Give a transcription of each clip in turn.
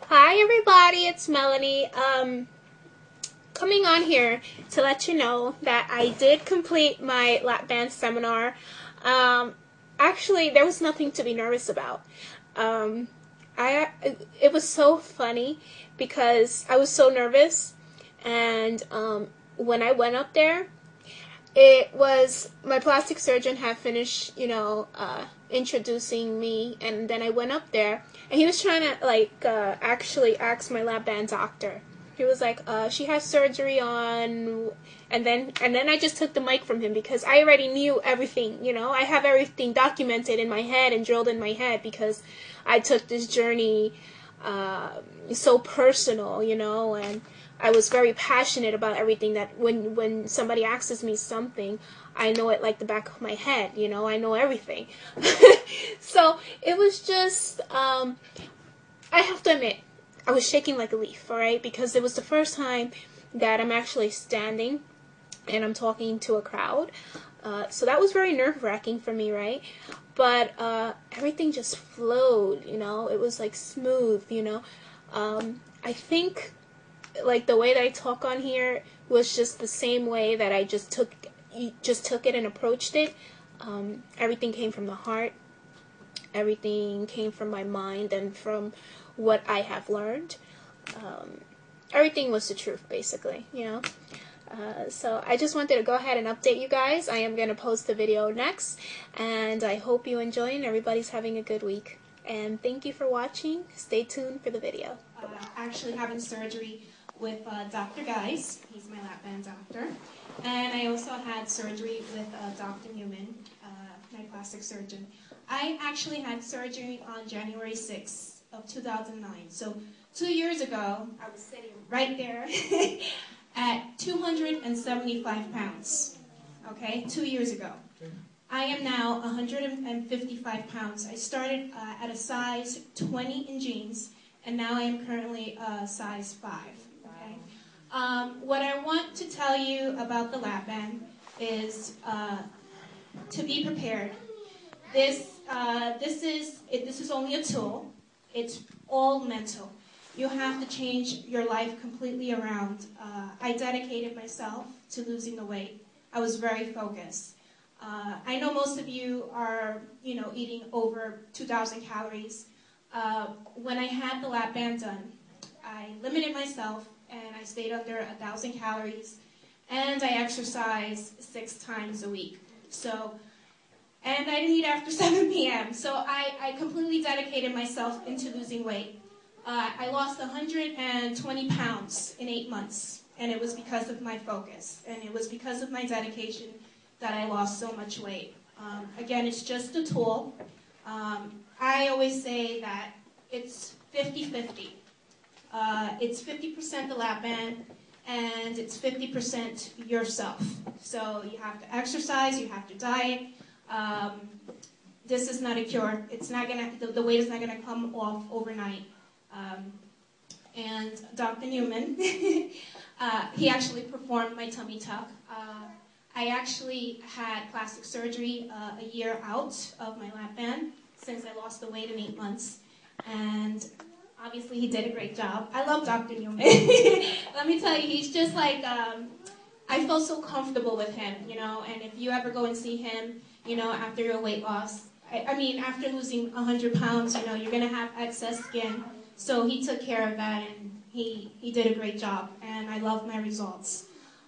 Hi everybody, it's Melanie. Coming on here to let you know that I did complete my lap band seminar. Actually, there was nothing to be nervous about. Um, it was so funny because I was so nervous, and when I went up there, it was my plastic surgeon had finished, introducing me, and then I went up there, and he was trying to actually ask my lap band doctor. He was like, she has surgery on, and then I just took the mic from him because I already knew everything. I have everything documented in my head and drilled in my head because I took this journey so personal, and I was very passionate about everything, that when somebody asks me something, I know it like the back of my head, I know everything. So it was just, I have to admit, I was shaking like a leaf, alright, because it was the first time that I'm actually standing and I'm talking to a crowd. So that was very nerve-wracking for me, right? But everything just flowed, it was like smooth, I think like the way that I talk on here was just the same way that I just took it and approached it. Everything came from the heart. Everything came from my mind and from what I have learned. Everything was the truth, basically, So I just wanted to go ahead and update you guys. I am going to post the video next, and I hope you enjoy and everybody's having a good week. And thank you for watching. Stay tuned for the video. Actually having surgery with Dr. Guys. He's my lap band doctor. And I also had surgery with Dr. Newman, my plastic surgeon. I actually had surgery on January 6th of 2009. So 2 years ago, I was sitting right there at 275 pounds. Okay, 2 years ago. I am now 155 pounds. I started at a size 20 in jeans, and now I am currently size 5. Okay? What I want to tell you about the lap band is to be prepared. This is only a tool. It's all mental. You have to change your life completely around. I dedicated myself to losing the weight. I was very focused. I know most of you are, eating over 2,000 calories. When I had the lap band done, I limited myself and I stayed under 1,000 calories, and I exercised 6 times a week. And I didn't eat after 7 p.m. So I completely dedicated myself into losing weight. I lost 120 pounds in 8 months, and it was because of my focus, and it was because of my dedication that I lost so much weight. Again, it's just a tool. I always say that it's 50-50. It's 50% the lap band, and it's 50% yourself. So you have to exercise, you have to diet. This is not a cure. It's not gonna. The weight is not gonna come off overnight. And Dr. Newman, he actually performed my tummy tuck. I actually had plastic surgery a year out of my lap band since I lost the weight in 8 months, and obviously he did a great job. I love Dr. Newman. Let me tell you, he's just like, I felt so comfortable with him, and if you ever go and see him, after your weight loss, I mean, after losing 100 pounds, you're going to have excess skin. So he took care of that, and he did a great job, and I love my results.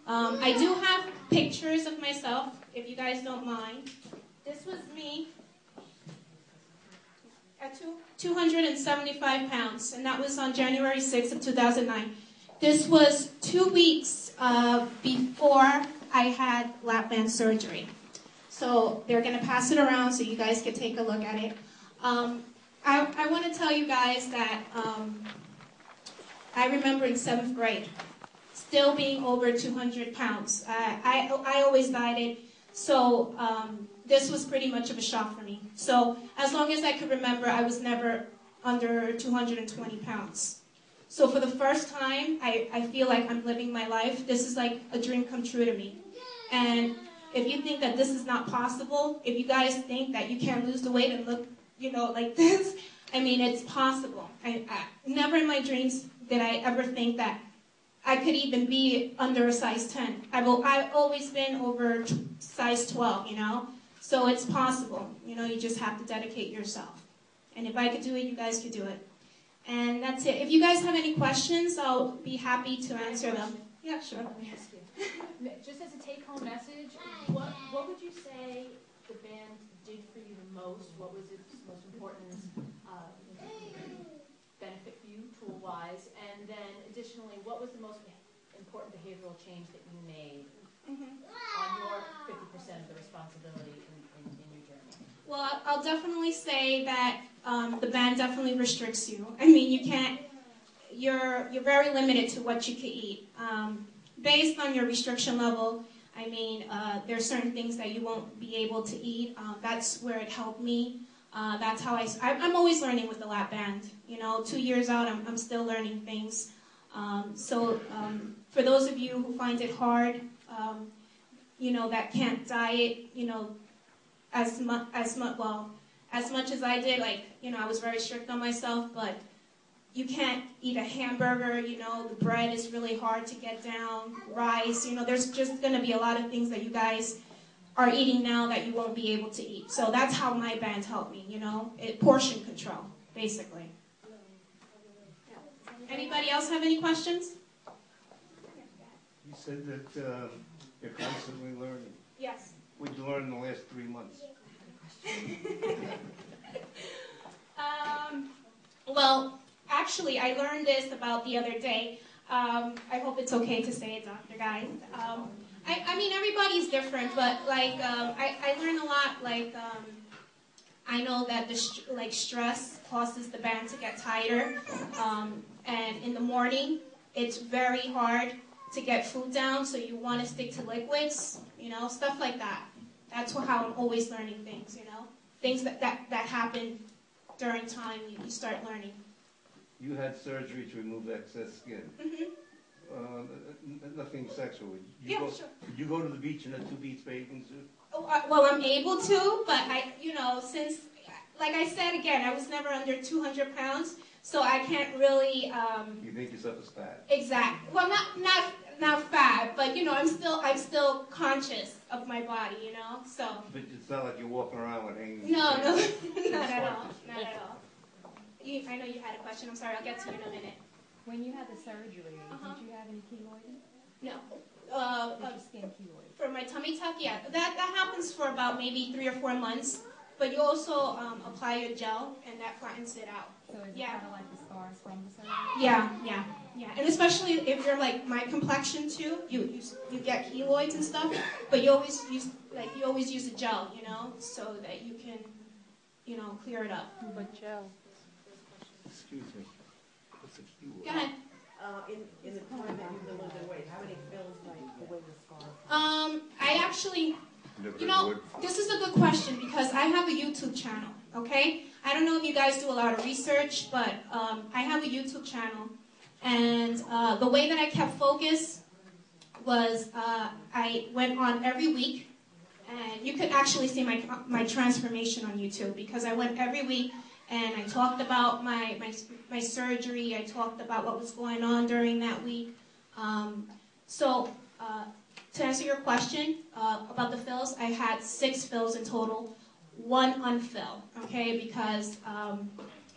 I do have pictures of myself, if you guys don't mind. This was me at 275 pounds, and that was on January 6th of 2009. This was 2 weeks before I had lap band surgery. So they're going to pass it around so you guys can take a look at it. I want to tell you guys that I remember in 7th grade, still being over 200 pounds. I always dieted, so this was pretty much of a shock for me. So as long as I could remember, I was never under 220 pounds. So for the first time, I feel like I'm living my life. This is like a dream come true to me. And if you think that this is not possible, if you guys think that you can't lose the weight and look like this. I mean, it's possible. I never in my dreams did I ever think that I could even be under a size 10. I've always been over size 12, So it's possible. You just have to dedicate yourself. And if I could do it, you guys could do it. And that's it. If you guys have any questions, I'll be happy to answer them. Yeah, sure. Let me ask you. Just as a take-home message, what would you say the band did for you the most? What was its most important benefit for you, tool-wise? And then, additionally, what was the most important behavioral change that you made on your 50% of the responsibility in your journey? Well, I'll definitely say that the band definitely restricts you. I mean, you can't. You're very limited to what you can eat. Based on your restriction level, I mean, there's certain things that you won't be able to eat. That's where it helped me. That's how I'm always learning with the lap band. 2 years out, I'm still learning things. So for those of you who find it hard, that can't diet, as much as I did, I was very strict on myself, but you can't eat a hamburger, the bread is really hard to get down, rice, there's just going to be a lot of things that you guys are eating now that you won't be able to eat. So that's how my band helped me, portion control, basically. Yeah. Anybody else have any questions? You said that you're constantly learning. Yes. What did you learn in the last 3 months? Well, actually, I learned this about the other day. I hope it's okay to say it, Dr. Guy. I mean, everybody's different, but I learned a lot. I know that stress causes the band to get tighter, and in the morning, it's very hard to get food down, so you want to stick to liquids, stuff like that. That's how I'm always learning things, things that happen during time, you start learning. You had surgery to remove excess skin. Nothing sexual. Sure. Did you go to the beach in a 2-piece bathing suit? Well, I'm able to, but since, like I said again, I was never under 200 pounds, so I can't really. You think yourself as fat? Exactly. Well, not fat, but I'm still conscious of my body, So. But it's not like you're walking around with hanging. No, not at all. Not at all. I know you had a question. I'm sorry. I'll get to you in a minute. When you had the surgery, did you have any keloiding? No. Did your skin keloid? For my tummy tuck, yeah. That happens for about maybe 3 or 4 months. But you also apply your gel, and that flattens it out. So is it kind of like the scars from the surgery? Yeah. And especially if you're like my complexion too, you get keloids and stuff. But you always use a gel, so that you can, clear it up. What gel? Excuse me. What's a keloid? Go ahead. In the time that you've been losing weight, how many pills like away the scars? I actually, this is a good question because I have a YouTube channel, okay? I don't know if you guys do a lot of research, but I have a YouTube channel. And the way that I kept focus was I went on every week. And you could actually see my transformation on YouTube because I went every week and I talked about my surgery. I talked about what was going on during that week. So to answer your question about the fills, I had 6 fills in total, 1 unfill, okay? Because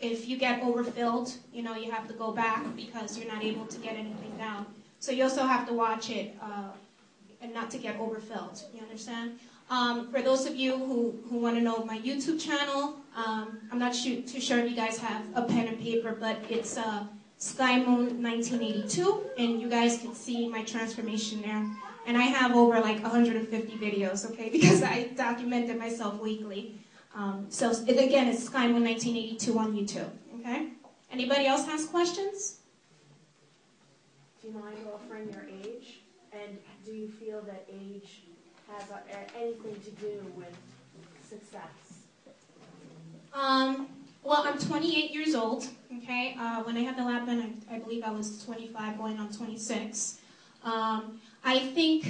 if you get overfilled, you have to go back because you're not able to get anything down. So you also have to watch it and not to get overfilled, you understand? For those of you who want to know my YouTube channel, I'm not too sure if you guys have a pen and paper, but it's Sky Moon 1982, and you guys can see my transformation there. And I have over like 150 videos, okay, because I documented myself weekly. So again, it's Sky Moon 1982 on YouTube, okay? Anybody else has questions? Do you mind offering your age? And do you feel that age has anything to do with success? Well, I'm 28 years old, okay? When I had the lap band, I believe I was 25 going on 26. I think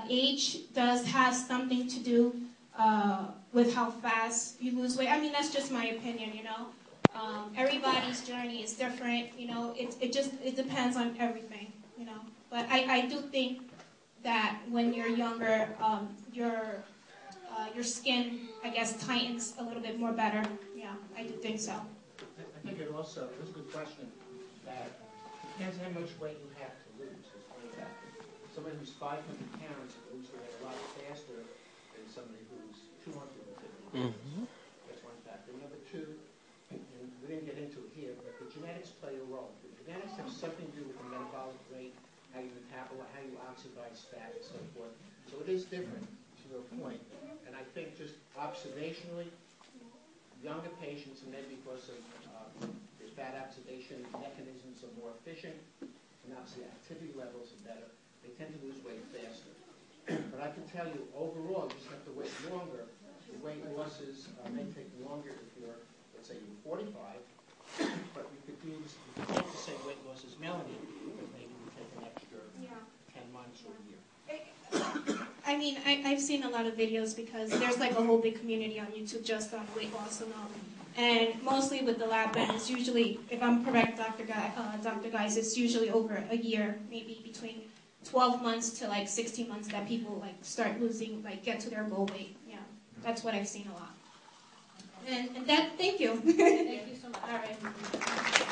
age does have something to do with how fast you lose weight. I mean, that's just my opinion, you know. Everybody's journey is different, you know. It depends on everything, you know. But I do think that when you're younger, your skin, I guess, tightens a little bit more better. Yeah, I do think so. I think it also, it's a good question, that depends how much weight you have to lose. Is one factor. Somebody who's 500 pounds will lose weight a lot faster than somebody who's 250 pounds. That's one factor. Number two, and we didn't get into it here, but the genetics play a role. The genetics have something to do with the metabolic rate, how you metabolize, how you oxidize fat, and so forth. So it is different, to your point. And I think just observationally, younger patients, and maybe because of their fat oxidation mechanisms are more efficient, and obviously activity levels are better, they tend to lose weight faster. But I can tell you, overall, you just have to wait longer. The weight losses may take longer if you're, let's say you're 45, but you could get the same weight loss as Melanie, but maybe you take an extra 10 months or a year. I mean, I've seen a lot of videos because there's like a whole big community on YouTube just on weight loss and all. And mostly with the lab band, it's usually, if I'm correct, Dr. Guys, it's usually over a year, maybe between 12 months to like 16 months that people like start losing, like get to their goal weight. Yeah, that's what I've seen a lot. And that, thank you. Thank you so much. All right.